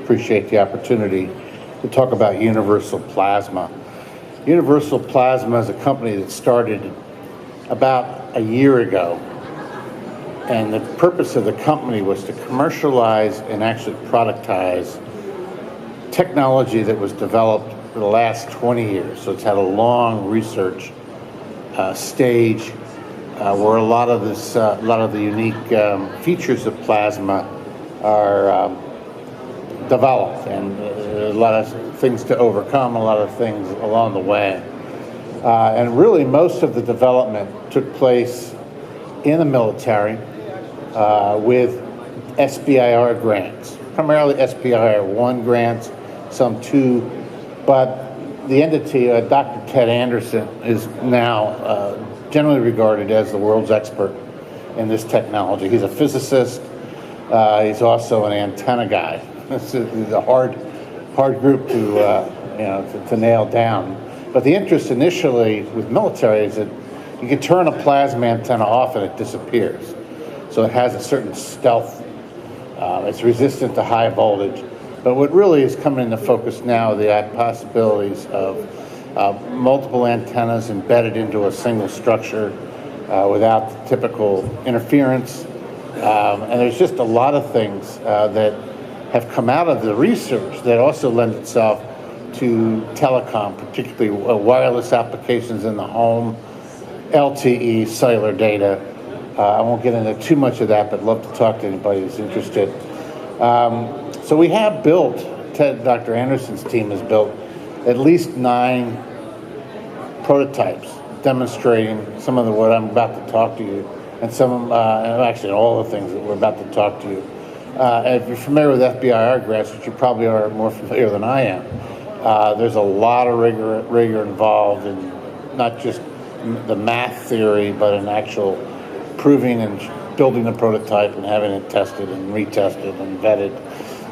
appreciate the opportunity to talk about Universal Plasma. Universal Plasma is a company that started about a year ago, and the purpose of the company was to commercialize and actually productize technology that was developed for the last 20 years. So it's had a long research stage where a lot of the unique features of plasma are developed, and a lot of things to overcome, a lot of things along the way. And really most of the development took place in the military with SBIR grants, primarily SBIR 1 grants, some 2, but the entity, Dr. Ted Anderson, is now generally regarded as the world's expert in this technology. He's a physicist. He's also an antenna guy. It's a hard group to nail down. But the interest initially with military is that you can turn a plasma antenna off and it disappears. So it has a certain stealth. It's resistant to high voltage. But what really is coming into focus now are the possibilities of multiple antennas embedded into a single structure without the typical interference. And there's just a lot of things that have come out of the research that also lend itself to telecom, particularly wireless applications in the home, LTE, cellular data. I won't get into too much of that, but love to talk to anybody who's interested. So we have built, Dr. Anderson's team has built at least 9 prototypes demonstrating some of what I'm about to talk to you, and actually all the things that we're about to talk to you. If you're familiar with SBIR grants, which you probably are more familiar than I am, there's a lot of rigor involved in not just the math theory, but in actual proving and building the prototype and having it tested and retested and vetted.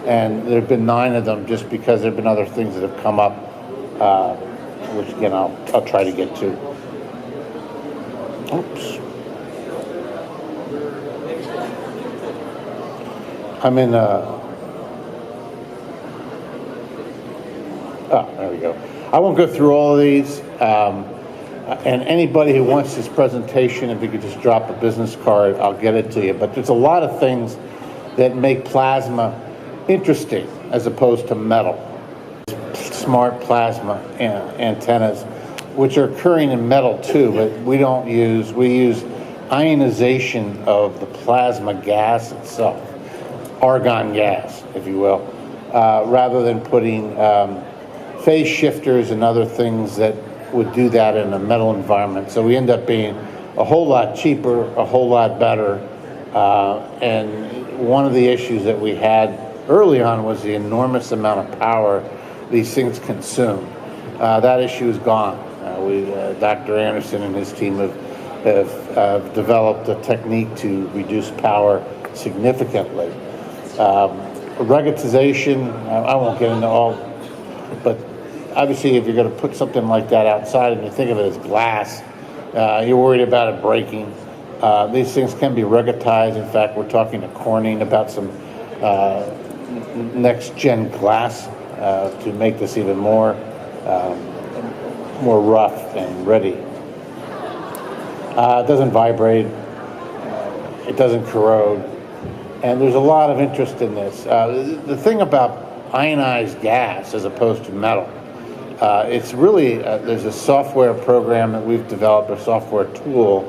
And there have been 9 of them just because there have been other things that have come up, which again I'll try to get to. Oops. I'm in there we go. I won't go through all of these. And anybody who wants this presentation, if you could just drop a business card, I'll get it to you. But there's a lot of things that make plasma interesting as opposed to metal. Smart plasma antennas, which are occurring in metal too, but we use ionization of the plasma gas itself, argon gas, if you will, rather than putting phase shifters and other things that would do that in a metal environment. So we end up being a whole lot cheaper, a whole lot better. And one of the issues that we had early on was the enormous amount of power these things consume. That issue is gone. Dr. Anderson and his team have developed a technique to reduce power significantly. Ruggedization, I won't get into all, but obviously if you're going to put something like that outside and you think of it as glass, you're worried about it breaking. These things can be ruggedized. In fact, we're talking to Corning about some next-gen glass to make this even more rough and ready. It doesn't vibrate. It doesn't corrode. And there's a lot of interest in this. The thing about ionized gas as opposed to metal, it's really, there's a software program that we've developed, a software tool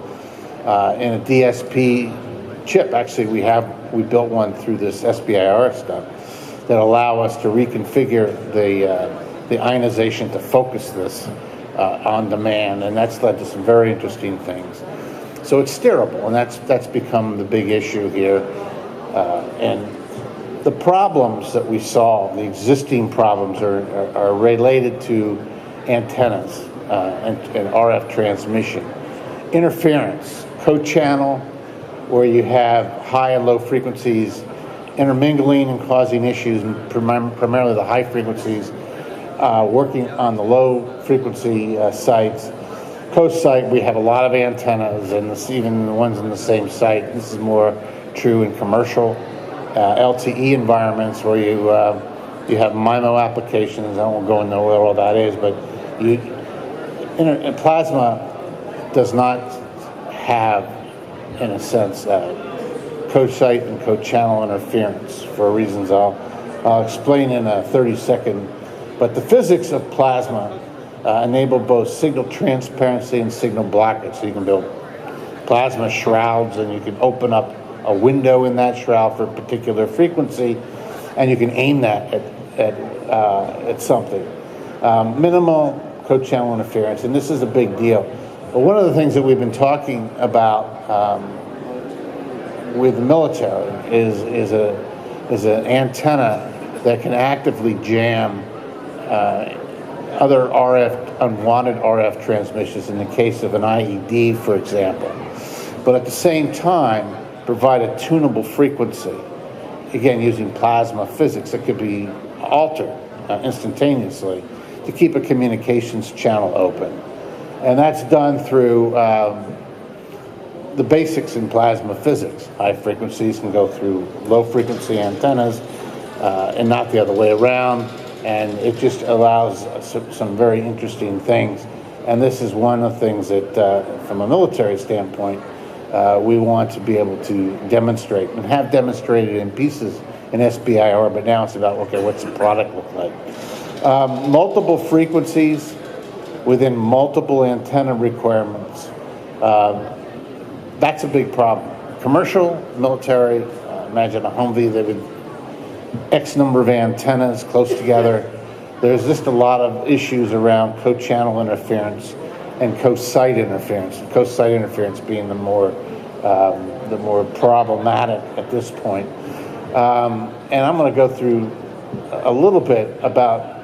in a DSP chip. Actually, we built one through this SBIR stuff that allow us to reconfigure the ionization to focus this on demand, and that's led to some very interesting things. So it's steerable, and that's become the big issue here. And the problems that we solve, the existing problems, are related to antennas and RF transmission. Interference, co-channel, where you have high and low frequencies intermingling and causing issues, and primarily the high frequencies working on the low frequency sites. Co-site, we have a lot of antennas, and even the ones in the same site. This is more true in commercial LTE environments where you You have MIMO applications. I won't go into what all that is, but plasma does not have, in a sense, co-site and co-channel interference for reasons I'll explain in a 30-second. But the physics of plasma enable both signal transparency and signal blockage. So you can build plasma shrouds, and you can open up a window in that shroud for a particular frequency, and you can aim that at something. Minimal co-channel interference, and this is a big deal. But one of the things that we've been talking about with the military is an antenna that can actively jam other unwanted RF transmissions in the case of an IED, for example. But at the same time, provide a tunable frequency, again, using plasma physics that could be altered instantaneously to keep a communications channel open. And that's done through the basics in plasma physics. High frequencies can go through low frequency antennas and not the other way around. And it just allows some very interesting things. And this is one of the things that, from a military standpoint, we want to be able to demonstrate and have demonstrated in pieces in SBIR, but now it's about, okay, what's the product look like? Multiple frequencies within multiple antenna requirements. That's a big problem. Commercial, military, imagine a Humvee that would X number of antennas close together. There's just a lot of issues around co-channel interference and co-site interference. Co-site interference being the more problematic at this point. And I'm going to go through a little bit about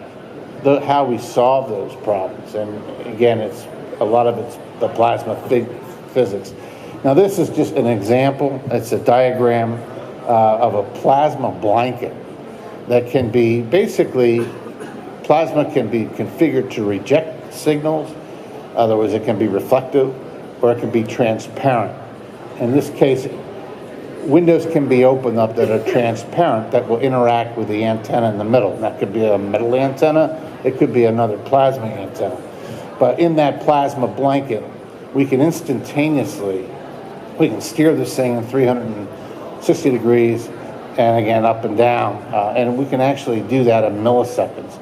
how we solve those problems. And again, a lot of it's the plasma physics. Now, this is just an example. It's a diagram of a plasma blanket that can be basically, plasma can be configured to reject signals. In other words, it can be reflective or it can be transparent. In this case, windows can be opened up that are transparent that will interact with the antenna in the middle. And that could be a metal antenna, it could be another plasma antenna. But in that plasma blanket, we can instantaneously, we can steer this thing in 360 degrees and again up and down. And we can actually do that in milliseconds.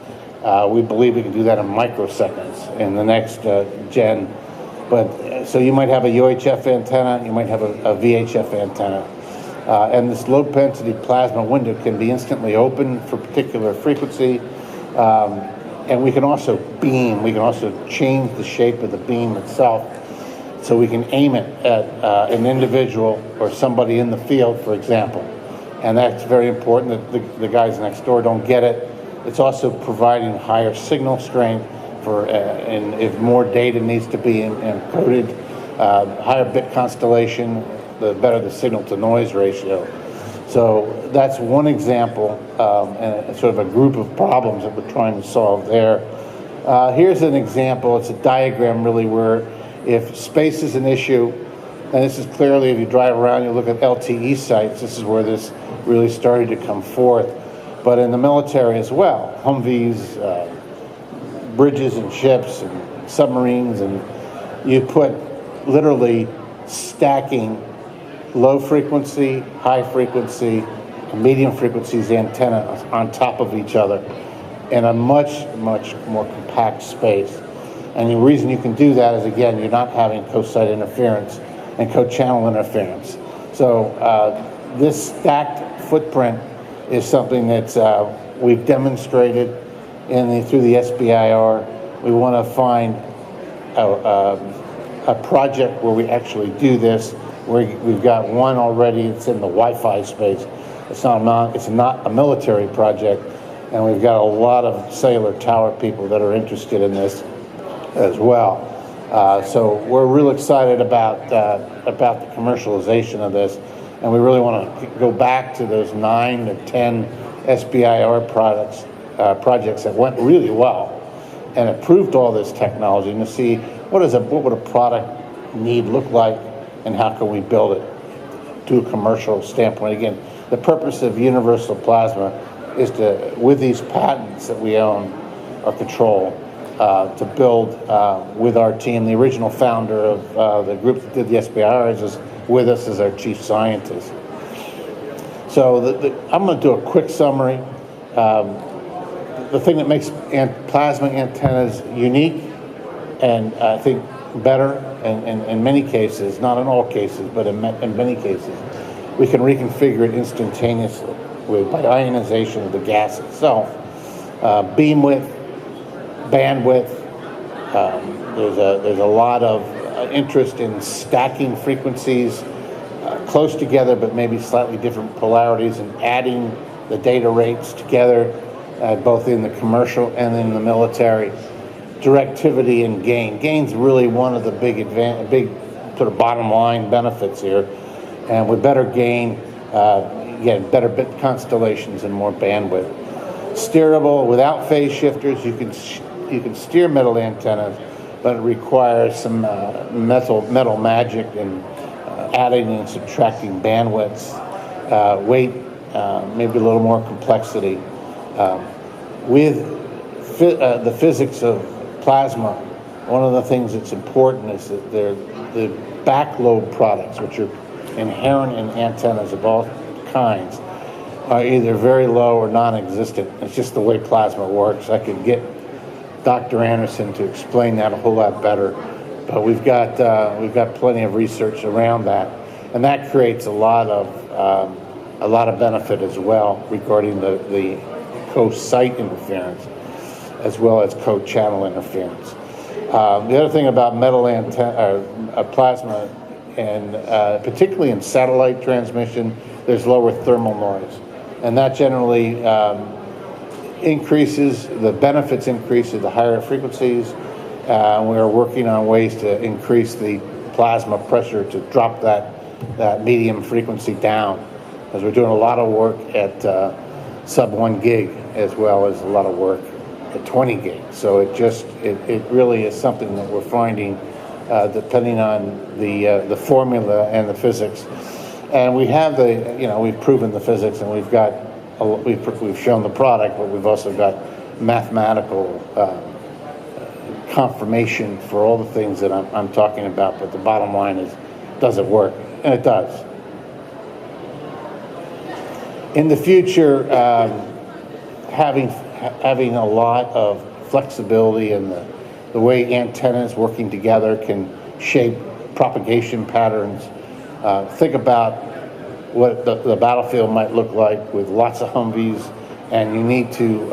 We believe we can do that in microseconds in the next gen. But so you might have a UHF antenna, you might have a VHF antenna. And this low density plasma window can be instantly opened for particular frequency. And we can also beam, we can also change the shape of the beam itself. So we can aim it at an individual or somebody in the field, for example. And that's very important that the guys next door don't get it. It's also providing higher signal strength for, and if more data needs to be encoded, higher bit constellation, the better the signal to noise ratio. So that's one example, and sort of a group of problems that we're trying to solve there. Here's an example. It's a diagram really where if space is an issue, and this is clearly if you drive around, you look at LTE sites, this is where this really started to come forth. But in the military as well, Humvees, bridges and ships and submarines, and you put literally stacking low frequency, high frequency, and medium frequencies antennas on top of each other in a much, much more compact space. And the reason you can do that is, again, you're not having co-site interference and co-channel interference. So this stacked footprint is something that we've demonstrated through the SBIR. We want to find a project where we actually do this. We've got one already. It's in the Wi-Fi space. It's not a military project, and we've got a lot of cellular tower people that are interested in this as well. So we're real excited about the commercialization of this, and we really want to go back to those 9 to 10 SBIR projects that went really well and approved all this technology, and to see what would a product need look like and how can we build it to a commercial standpoint. Again, the purpose of universal plasma is to, with these patents that we own or control, to build with our team. The original founder of the group that did the SBIRs is with us as our chief scientist. So I'm going to do a quick summary. The thing that makes plasma antennas unique, and I think better in many cases, not in all cases, but in many cases, we can reconfigure it instantaneously by ionization of the gas itself. Beam width, bandwidth, there's a lot of interest in stacking frequencies close together but maybe slightly different polarities, and adding the data rates together, both in the commercial and in the military. Directivity and gain. Gain's really one of the big sort of bottom line benefits here. And with better gain, get better bit constellations and more bandwidth. Steerable, without phase shifters, you can steer metal antennas, but it requires some metal magic and adding and subtracting bandwidths, weight, maybe a little more complexity. With the physics of plasma, one of the things that's important is that the backload products, which are inherent in antennas of all kinds, are either very low or non-existent. It's just the way plasma works. I could get Dr. Anderson to explain that a whole lot better, but we've got plenty of research around that, and that creates a lot of benefit as well regarding the co-site interference as well as co-channel interference. The other thing about metal plasma, and particularly in satellite transmission, there's lower thermal noise, and that generally increases, the benefits increase at the higher frequencies. We are working on ways to increase the plasma pressure to drop that medium frequency down, as we're doing a lot of work at sub 1 gig as well as a lot of work at 20 gig. So it really is something that we're finding depending on the formula and the physics. And we have we've proven the physics, and we've shown the product, but we've also got mathematical confirmation for all the things that I'm talking about. But the bottom line is, does it work? And it does. In the future, having a lot of flexibility in the way antennas working together can shape propagation patterns. Think about what the battlefield might look like with lots of Humvees, and you need to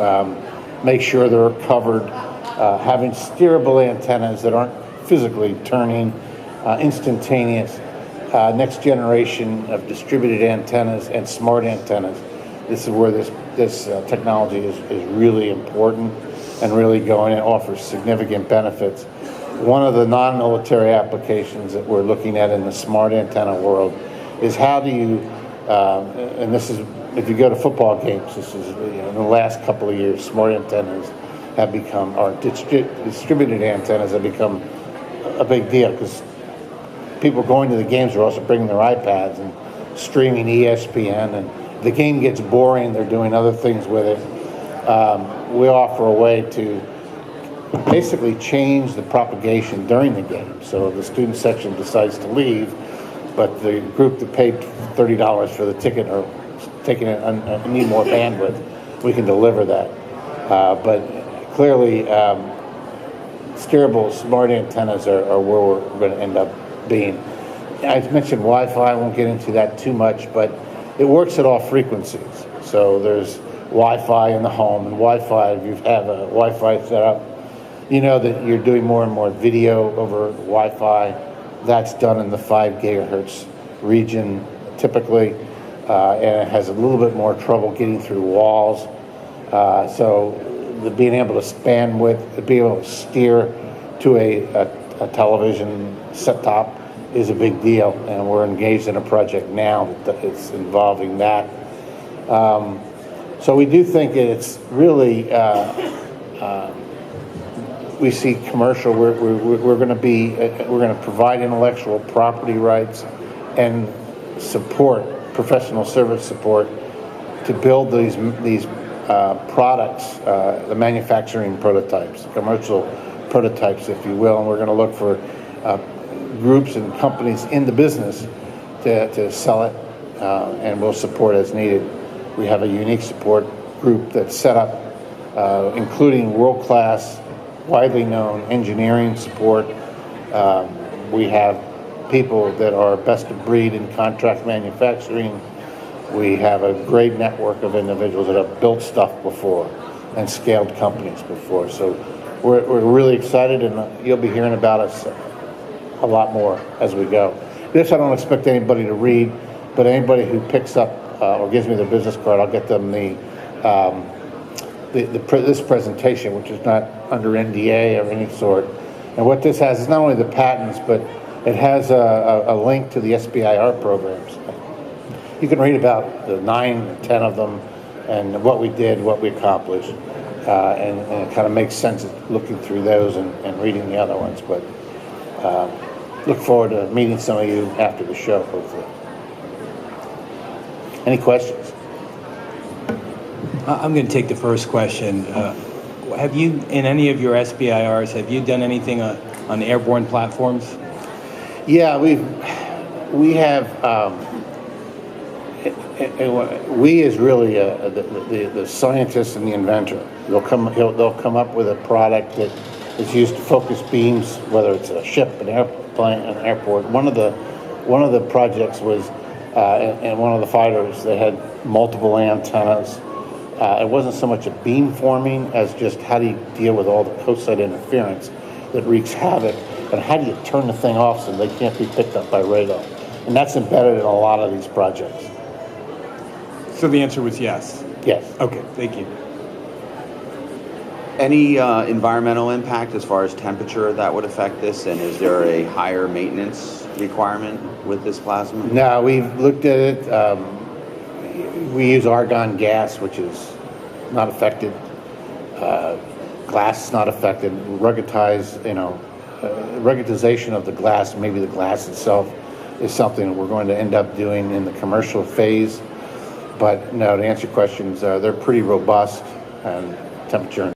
make sure they're covered. Having steerable antennas that aren't physically turning, instantaneous, next generation of distributed antennas and smart antennas. This is where this technology is really important and really going and offers significant benefits. One of the non-military applications that we're looking at in the smart antenna world is how do you, and this is, if you go to football games, this is, in the last couple of years, smart antennas have become, or distributed antennas have become a big deal, because people going to the games are also bringing their iPads and streaming ESPN, and the game gets boring, they're doing other things with it. We offer a way to basically change the propagation during the game. So if the student section decides to leave, but the group that paid $30 for the ticket are taking it and need more bandwidth, we can deliver that. But clearly, steerable smart antennas are where we're going to end up being. I mentioned Wi-Fi, I won't get into that too much, but it works at all frequencies. So there's Wi-Fi in the home, and Wi-Fi, if you have a Wi-Fi set up, you know that you're doing more and more video over Wi-Fi. That's done in the 5 gigahertz region typically, and it has a little bit more trouble getting through walls. So being able to span width, being able to steer to a television set top is a big deal, and we're engaged in a project now that is involving that. So we do think it's really, we see commercial. We're going to provide intellectual property rights and support, professional service support, to build these products, the manufacturing prototypes, commercial prototypes, if you will, and we're going to look for groups and companies in the business to sell it, and we'll support as needed. We have a unique support group that's set up, including world-class, widely known engineering support. We have people that are best of breed in contract manufacturing. We have a great network of individuals that have built stuff before and scaled companies before. So we're really excited, and you'll be hearing about us a lot more as we go. This I don't expect anybody to read, but anybody who picks up or gives me their business card, I'll get them this presentation, which is not under NDA or any sort. And what this has is not only the patents, but it has a link to the SBIR programs. You can read about the 9, 10 of them, and what we did, what we accomplished, and it kind of makes sense looking through those and reading the other ones. But look forward to meeting some of you after the show, hopefully. Any questions? I'm going to take the first question. Have you, in any of your SBIRs, have you done anything on airborne platforms? Yeah, we have. We is really the scientist and the inventor. They'll come up with a product that is used to focus beams, whether it's a ship, an airplane, an airport. One of the projects was in one of the fighters that had multiple antennas. It wasn't so much a beam forming as just how do you deal with all the coastside interference that wreaks havoc, and how do you turn the thing off so they can't be picked up by radar? And that's embedded in a lot of these projects. So the answer was yes? Yes. Okay, thank you. Any environmental impact as far as temperature that would affect this, and is there a higher maintenance requirement with this plasma? No, we've looked at it. We use argon gas, which is not affected. Glass is not affected. Ruggedization of the glass, maybe the glass itself, is something we're going to end up doing in the commercial phase. But no, to answer your questions, they're pretty robust, and temperature